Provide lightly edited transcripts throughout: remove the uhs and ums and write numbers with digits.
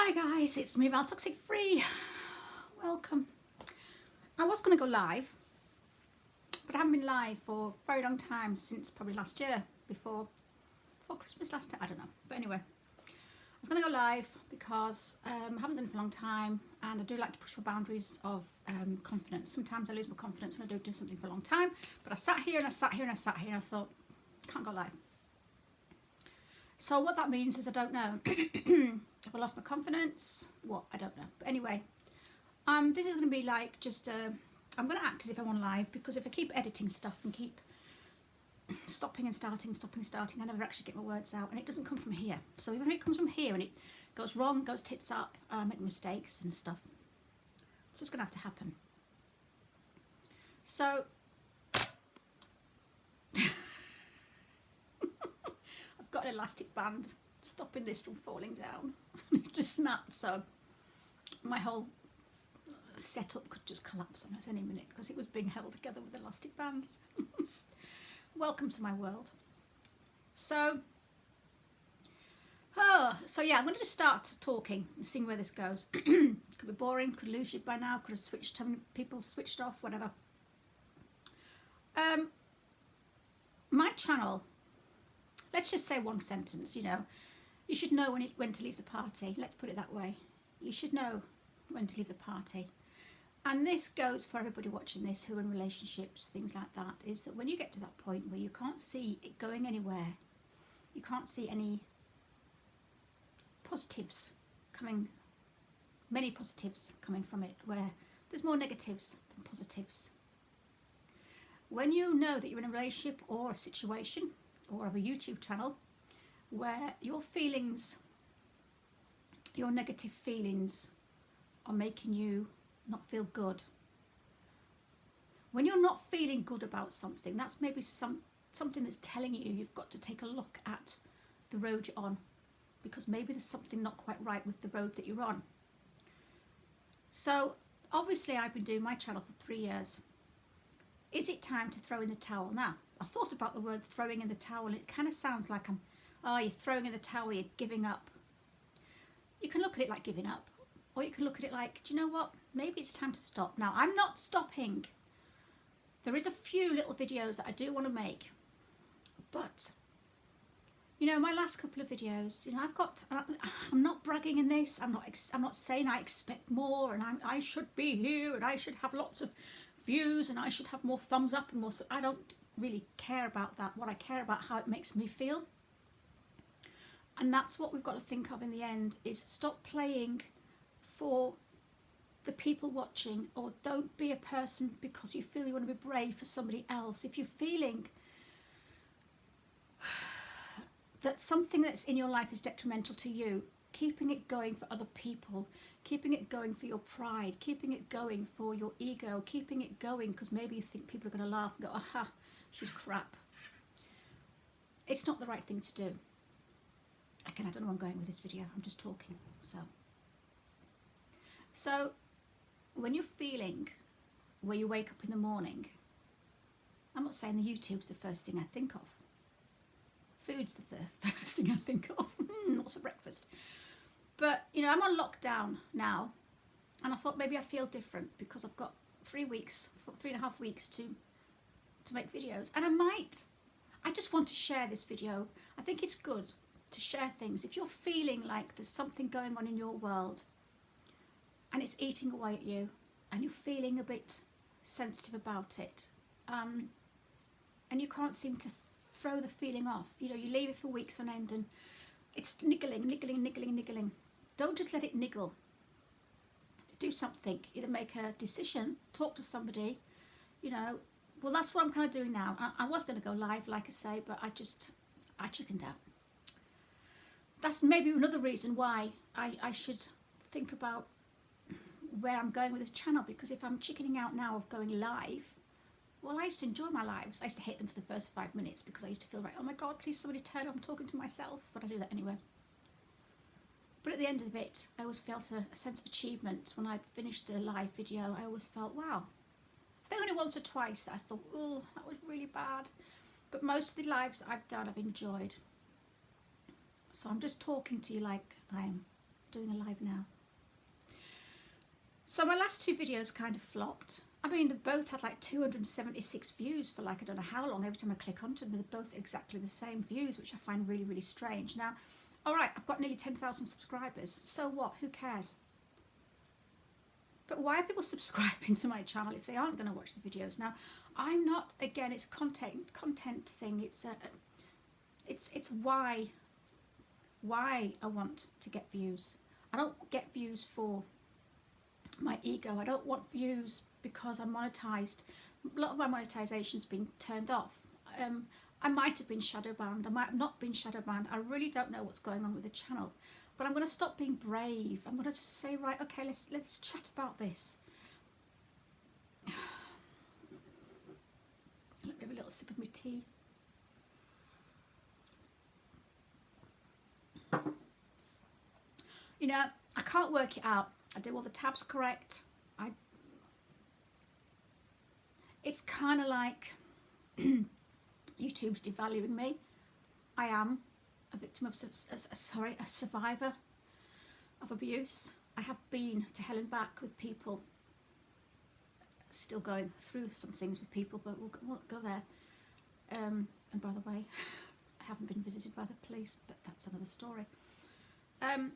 Hi guys, it's me, Val Toxic Free. Welcome. I was going to go live, but I haven't been live for a very long time, since probably last year, before Christmas last year, I don't know. But anyway, I was going to go live because I haven't done it for a long time, and I do like to push the boundaries of confidence. Sometimes I lose my confidence when I do something for a long time, but I sat here and I sat here and I sat here and I thought, can't go live. So what that means is I don't know. Have I lost my confidence? What? I don't know. But anyway, this is going to be like just I'm going to act as if I'm on live, because if I keep editing stuff and keep stopping and starting, I never actually get my words out, and it doesn't come from here. So even if it comes from here and it goes wrong, goes tits up, I make mistakes and stuff, it's just going to have to happen. So I've got an elastic band stopping this from falling down. It's just snapped, so my whole setup could just collapse on us any minute because it was being held together with elastic bands. Welcome to my world. So yeah, I'm going to just start talking and seeing where this goes. Could be boring, could lose you by now, could have switched, people switched off, whatever. My channel, let's just say one sentence, you know, you should know when to leave the party. Let's put it that way. You should know when to leave the party. And this goes for everybody watching this who are in relationships, things like that, is that when you get to that point where you can't see it going anywhere, you can't see any positives coming, many positives coming from it, where there's more negatives than positives. When you know that you're in a relationship or a situation or of a YouTube channel where your feelings, your negative feelings are making you not feel good. When you're not feeling good about something, that's maybe something that's telling you you've got to take a look at the road you're on, because maybe there's something not quite right with the road that you're on. So obviously I've been doing my channel for 3 years. Is it time to throw in the towel now? I thought about the word throwing in the towel, and it kind of sounds like you're throwing in the towel, you're giving up. You can look at it like giving up, or you can look at it like, do you know what? Maybe it's time to stop. Now, I'm not stopping. There is a few little videos that I do want to make, but, you know, my last couple of videos, you know, I'm not bragging in this. I'm not saying I expect more, and I should be here, and I should have lots of views, and I should have more thumbs up and more. I don't really care about that. What I care about, how it makes me feel. And that's what we've got to think of in the end, is stop playing for the people watching, or don't be a person because you feel you want to be brave for somebody else. If you're feeling that something that's in your life is detrimental to you, keeping it going for other people, keeping it going for your pride, keeping it going for your ego, keeping it going because maybe you think people are going to laugh and go, aha, she's crap. It's not the right thing to do. Again, I don't know where I'm going with this video. I'm just talking. So when you're feeling where you wake up in the morning, I'm not saying the YouTube's the first thing I think of. Food's the first thing I think of. What's for breakfast? But, you know, I'm on lockdown now, and I thought maybe I'd feel different because I've got 3.5 weeks to make videos. And I just want to share this video. I think it's good to share things. If you're feeling like there's something going on in your world and it's eating away at you, and you're feeling a bit sensitive about it, and you can't seem to throw the feeling off, you know, you leave it for weeks on end and it's niggling. Don't just let it niggle. Do something. Either make a decision, talk to somebody, you know. Well, that's what I'm kind of doing now. I was going to go live, like I say, but I chickened out. That's maybe another reason why I should think about where I'm going with this channel, because if I'm chickening out now of going live, well, I used to enjoy my lives. I used to hate them for the first 5 minutes because I used to feel like, oh my God, please somebody turn up, I'm talking to myself, but I do that anyway. But at the end of it, I always felt a sense of achievement when I'd finished the live video. I always felt, wow. I think only once or twice that I thought, oh, that was really bad. But most of the lives I've done, I've enjoyed. So I'm just talking to you like I'm doing a live live now. So my last two videos kind of flopped. I mean, they both had like 276 views for like I don't know how long. Every time I click onto them, they're both exactly the same views, which I find really, really strange. Now, all right, I've got nearly 10,000 subscribers. So what? Who cares? But why are people subscribing to my channel if they aren't going to watch the videos? Now, I'm not, again, it's a content thing. It's why I want to get views. I don't get views for my ego. I don't want views because I'm monetized. A lot of my monetization's been turned off. I might have been shadow banned. I might have not been shadow banned. I really don't know what's going on with the channel. But I'm going to stop being brave. I'm going to just say, right, okay, let's chat about this. Let me have a little sip of my tea. You know, I can't work it out. I do all the tabs correct. It's kind of like YouTube's devaluing me. I am a victim of, a survivor of abuse. I have been to hell and back with people. Still going through some things with people, but we'll go there. And by the way, I haven't been visited by the police, but that's another story. Oh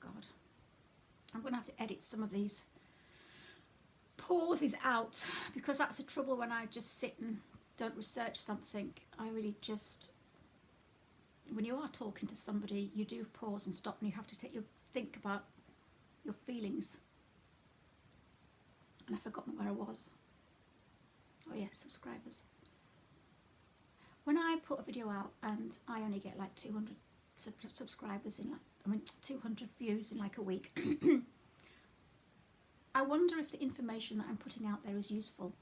God, I'm going to have to edit some of these pauses out, because that's the trouble when I just sit and don't research something. I really just, when you are talking to somebody, you do pause and stop, and you have to think about your feelings. And I've forgotten where I was. Oh yeah, subscribers. When I put a video out and I only get like 200 subscribers in 200 views in like a week, I wonder if the information that I'm putting out there is useful.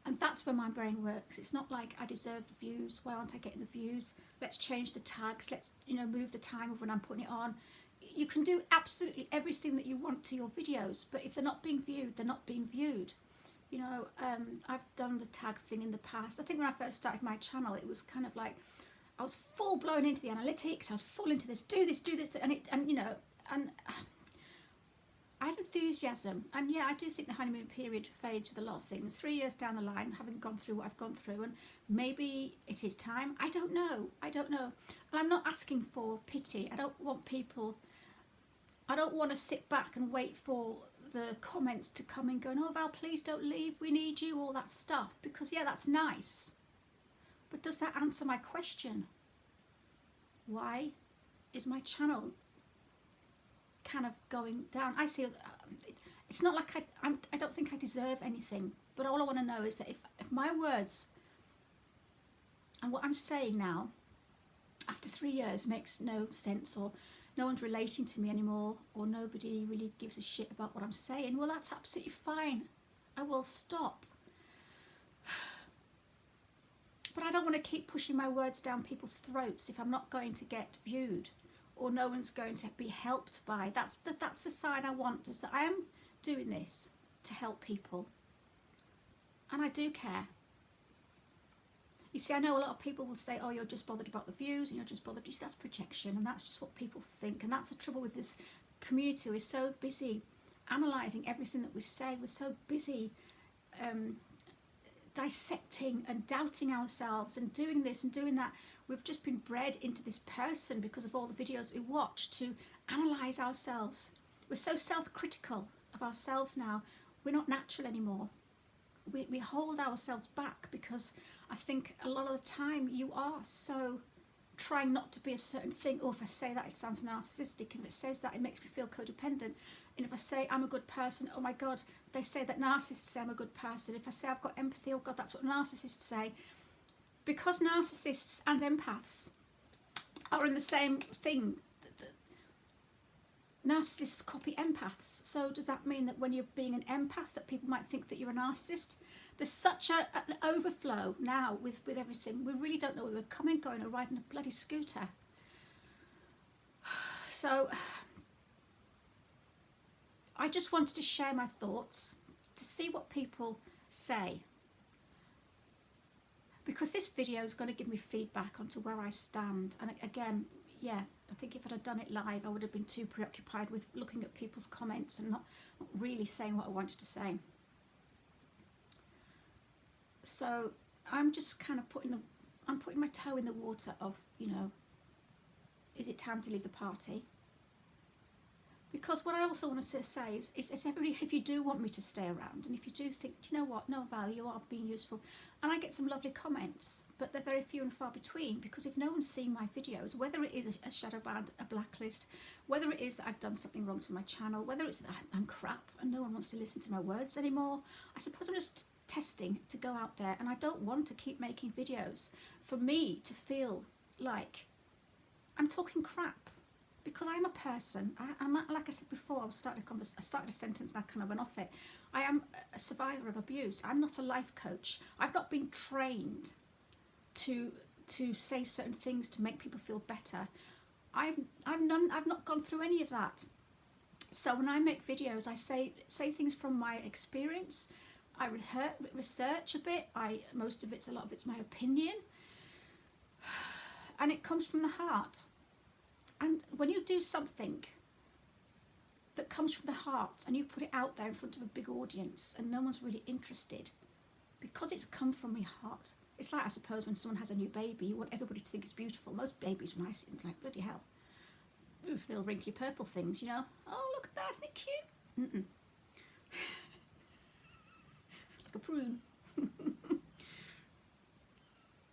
And that's where my brain works. It's not like I deserve the views. Why aren't I getting the views? Let's change the tags. Let's, move the time of when I'm putting it on. You can do absolutely everything that you want to your videos, but if they're not being viewed, they're not being viewed. I've done the tag thing in the past. I think when I first started my channel, it was kind of like I was full blown into the analytics. I was full into this, do this, and I had enthusiasm, and yeah, I do think the honeymoon period fades with a lot of things. 3 years down the line, having gone through what I've gone through, and maybe it is time. I don't know. And I'm not asking for pity. I don't want to sit back and wait for the comments to come in going, oh Val, please don't leave, we need you, all that stuff, because yeah, that's nice. But does that answer my question? Why is my channel kind of going down? I see it's not like I don't think I deserve anything, but all I want to know is that if my words and what I'm saying now after 3 years makes no sense, or no one's relating to me anymore, or nobody really gives a shit about what I'm saying, well, that's absolutely fine. I will stop. But I don't want to keep pushing my words down people's throats if I'm not going to get viewed, or no one's going to be helped by. That's the side I want. Is that I am doing this to help people, and I do care. You see, I know a lot of people will say, oh, you're just bothered about the views, and you're just bothered. That's projection, and that's just what people think. And that's the trouble with this community. We're so busy analysing everything that we say. We're so busy dissecting and doubting ourselves and doing this and doing that. We've just been bred into this person because of all the videos we watch to analyse ourselves. We're so self-critical of ourselves now. We're not natural anymore. We hold ourselves back because I think a lot of the time you are so trying not to be a certain thing. Or if I say that, it sounds narcissistic. And if it says that, it makes me feel codependent. And if I say I'm a good person, oh my God, they say that narcissists say I'm a good person. If I say I've got empathy, oh God, that's what narcissists say. Because narcissists and empaths are in the same thing. Narcissists copy empaths. So does that mean that when you're being an empath that people might think that you're a narcissist? There's such an overflow now with everything. We really don't know where we're coming, going, or riding a bloody scooter. So I just wanted to share my thoughts, to see what people say. Because this video is going to give me feedback onto where I stand. And again, yeah, I think if I'd have done it live, I would have been too preoccupied with looking at people's comments and not really saying what I wanted to say. So I'm just kind of putting my toe in the water of, you know, is it time to leave the party? Because what I also want to say is everybody, if you do want me to stay around, and if you do think, do you know what, no, Val, you are being useful, and I get some lovely comments, but they're very few and far between, because if no one's seen my videos, whether it is a shadow ban, a blacklist, whether it is that I've done something wrong to my channel, whether it's that I'm crap and no one wants to listen to my words anymore, I suppose I'm just testing to go out there, and I don't want to keep making videos for me to feel like I'm talking crap. Because I'm a person, I'm like I said before, I started a sentence and I kind of went off it. I am a survivor of abuse. I'm not a life coach. I've not been trained to say certain things to make people feel better. I've not gone through any of that. So when I make videos, I say things from my experience. I research a bit. A lot of it's my opinion, and it comes from the heart. And when you do something that comes from the heart and you put it out there in front of a big audience and no one's really interested, because it's come from my heart. It's like, I suppose, when someone has a new baby, you want everybody to think it's beautiful. Most babies, when I see them, like, bloody hell. Oof, little wrinkly purple things, you know. Oh, look at that, isn't it cute? Mm-mm. Like a prune.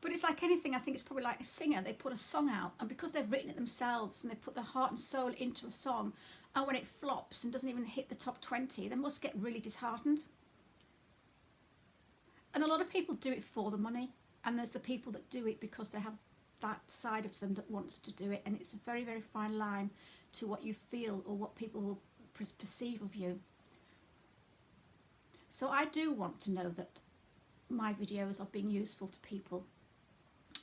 But it's like anything, I think it's probably like a singer. They put a song out, and because they've written it themselves and they've put their heart and soul into a song, and when it flops and doesn't even hit the top 20, they must get really disheartened. And a lot of people do it for the money, and there's the people that do it because they have that side of them that wants to do it, and it's a very, very fine line to what you feel or what people will perceive of you. So I do want to know that my videos are being useful to people.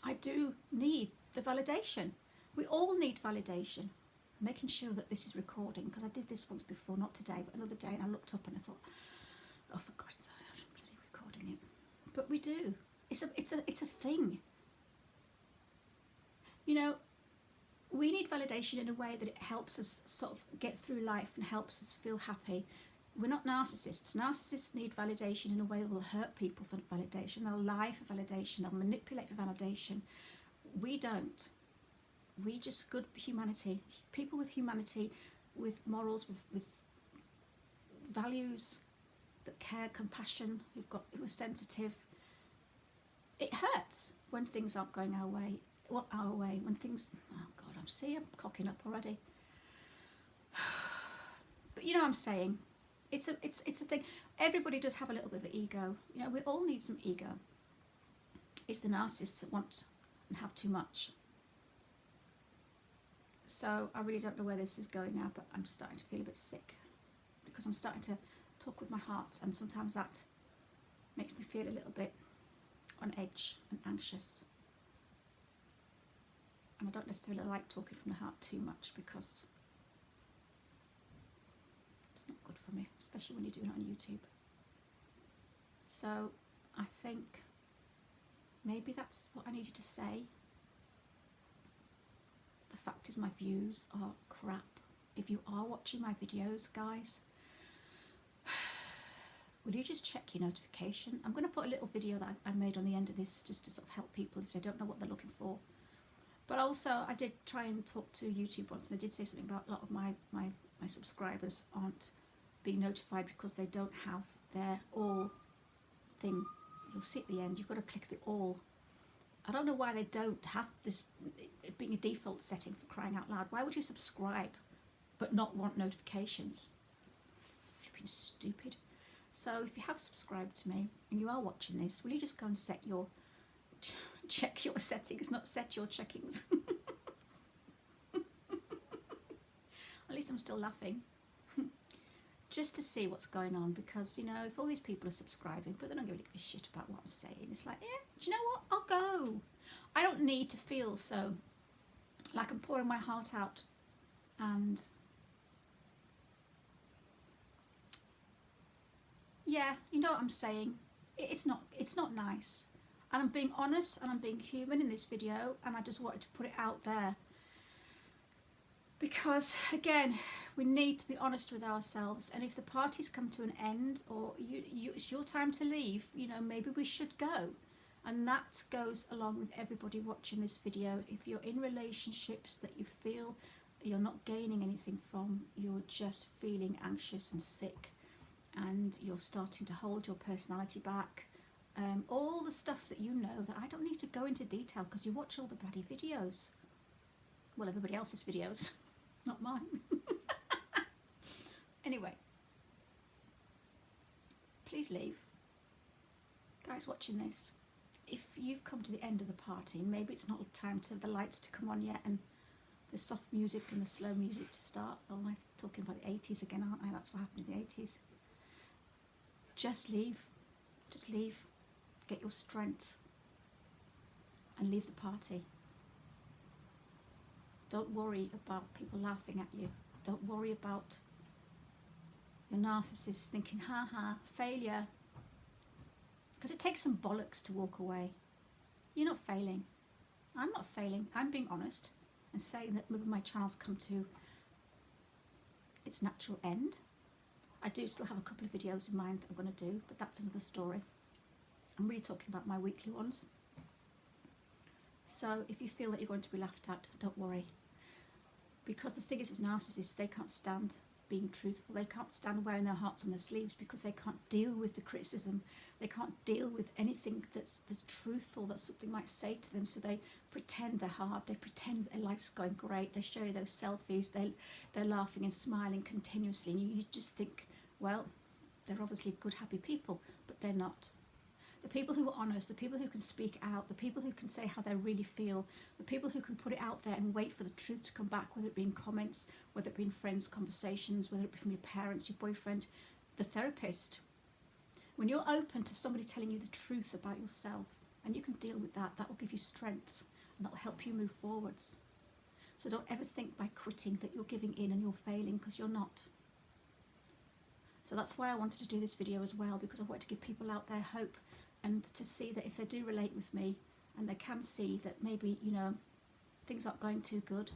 I do need the validation. We all need validation. Making sure that this is recording, because I did this once before, not today, but another day, and I looked up and I thought, oh, for God's sake, I'm bloody recording it. But we do. It's a thing. You know, we need validation in a way that it helps us sort of get through life and helps us feel happy. We're not narcissists. Narcissists need validation in a way that will hurt people for validation. They'll lie for validation. They'll manipulate for validation. We don't. We just good humanity. People with humanity, with morals, with values, that care, compassion, who are sensitive. It hurts when things aren't going our way. When things, oh God, I'm cocking up already. But you know what I'm saying. It's a thing. Everybody does have a little bit of an ego. You know, we all need some ego. It's the narcissists that want and have too much. So I really don't know where this is going now, but I'm starting to feel a bit sick because I'm starting to talk with my heart, and sometimes that makes me feel a little bit on edge and anxious. And I don't necessarily like talking from the heart too much because it's not good for me, especially when you're doing it on YouTube. So I think maybe that's what I needed to say. The fact is, my views are crap. If you are watching my videos, guys, will you just check your notification? I'm going to put a little video that I made on the end of this just to sort of help people if they don't know what they're looking for. But also, I did try and talk to YouTube once, and they did say something about a lot of my subscribers aren't being notified because they don't have their all thing. You'll see at the end, you've got to click the all. I don't know why they don't have this it being a default setting, for crying out loud. Why would you subscribe but not want notifications? Flipping stupid. So if you have subscribed to me and you are watching this, will you just go and check your settings, not set your checkings. At least I'm still laughing. Just to see what's going on, because, you know, if all these people are subscribing but they don't give a shit about what I'm saying, it's like, yeah, do you know what? I'll go. I don't need to feel so like I'm pouring my heart out, and yeah, you know what I'm saying. It's not nice. And I'm being honest and I'm being human in this video, and I just wanted to put it out there. Because again, we need to be honest with ourselves, and if the party's come to an end, or it's your time to leave, you know, maybe we should go. And that goes along with everybody watching this video. If you're in relationships that you feel you're not gaining anything from, you're just feeling anxious and sick, and you're starting to hold your personality back, all the stuff that you know that I don't need to go into detail because you watch all the bloody videos. Well, everybody else's videos, not mine. Anyway, please leave. Guys watching this, if you've come to the end of the party, maybe it's not time for the lights to come on yet and the soft music and the slow music to start. Oh, I'm talking about the 80s again, aren't I? That's what happened in the 80s. Just leave. Just leave. Get your strength and leave the party. Don't worry about people laughing at you. Don't worry about your narcissist thinking, ha ha, failure. Because it takes some bollocks to walk away. You're not failing. I'm not failing. I'm being honest and saying that maybe my channel's come to its natural end. I do still have a couple of videos in mind that I'm going to do, but that's another story. I'm really talking about my weekly ones. So if you feel that you're going to be laughed at, don't worry. Because the thing is with narcissists, they can't stand being truthful. They can't stand wearing their hearts on their sleeves because they can't deal with the criticism. They can't deal with anything that's truthful, that something might say to them. So they pretend they're hard. They pretend that their life's going great. They show you those selfies. They're laughing and smiling continuously. And you just think, well, they're obviously good, happy people, but they're not. The people who are honest, the people who can speak out, the people who can say how they really feel, the people who can put it out there and wait for the truth to come back, whether it be in comments, whether it be in friends' conversations, whether it be from your parents, your boyfriend, the therapist. When you're open to somebody telling you the truth about yourself, and you can deal with that, that will give you strength and that will help you move forwards. So don't ever think by quitting that you're giving in and you're failing, because you're not. So that's why I wanted to do this video as well, because I want to give people out there hope, and to see that if they do relate with me and they can see that maybe, you know, things aren't going too good,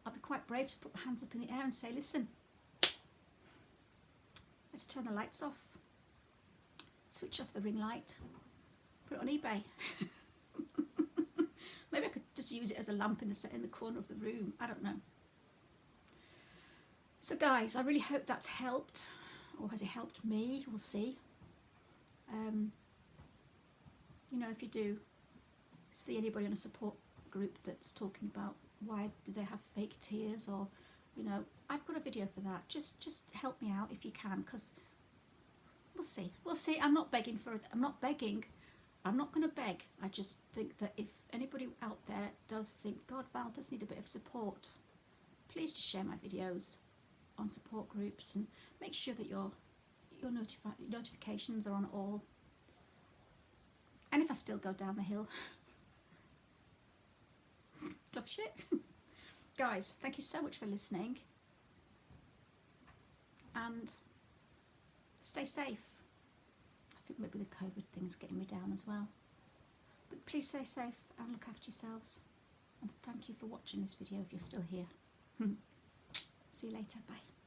I'll be quite brave to put my hands up in the air and say, listen, let's turn the lights off, switch off the ring light, put it on eBay. Maybe I could just use it as a lamp in the corner of the room. I don't know. So guys, I really hope that's helped, or has it helped me? We'll see. You know, if you do see anybody on a support group that's talking about why do they have fake tears, or, you know, I've got a video for that. Just help me out if you can, because we'll see. We'll see. I'm not begging for it. I'm not begging. I'm not going to beg. I just think that if anybody out there does think, God, Val does need a bit of support, please just share my videos on support groups and make sure that your notifications are on all. And if I still go down the hill, tough shit. Guys, thank you so much for listening. And stay safe. I think maybe the COVID thing's getting me down as well. But please stay safe and look after yourselves. And thank you for watching this video if you're still here. See you later. Bye.